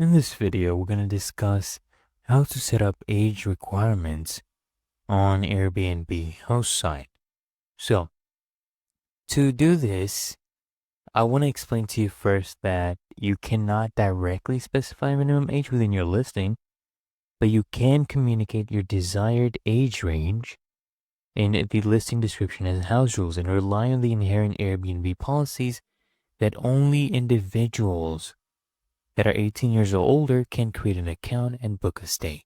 In this video, we're going to discuss how to set up age requirements on Airbnb host site. So, to do this, I want to explain to you first that you cannot directly specify a minimum age within your listing, but you can communicate your desired age range in the listing description and house rules and rely on the inherent Airbnb policies that only individuals that are 18 years or older can create an account and book a stay.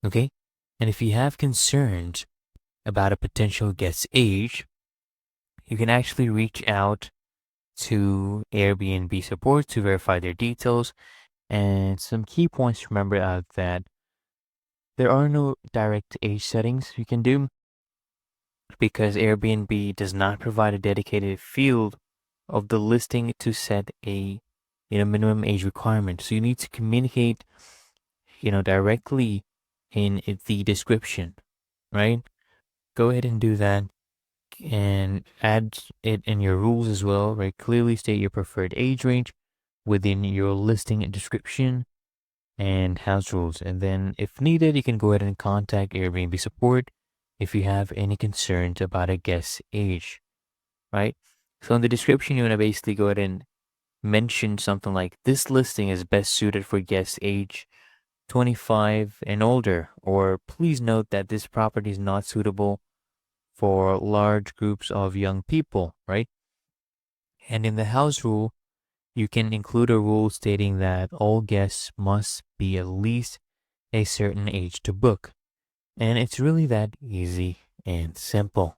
Okay? And if you have concerns about a potential guest's age, you can actually reach out to Airbnb support to verify their details. And some key points to remember are that there are no direct age settings you can do because Airbnb does not provide a dedicated field of the listing to set a minimum age requirement. So you need to communicate directly in the description, right? Go ahead and do that and add it in your rules as well, right? Clearly state your preferred age range within your listing description and house rules. And then if needed, you can go ahead and contact Airbnb support if you have any concerns about a guest's age, right? So in the description, you want to basically go ahead and mention something like this listing is best suited for guests age 25 and older, or please note that this property is not suitable for large groups of young people, right? And in the house rule, you can include a rule stating that all guests must be at least a certain age to book. And it's really that easy and simple.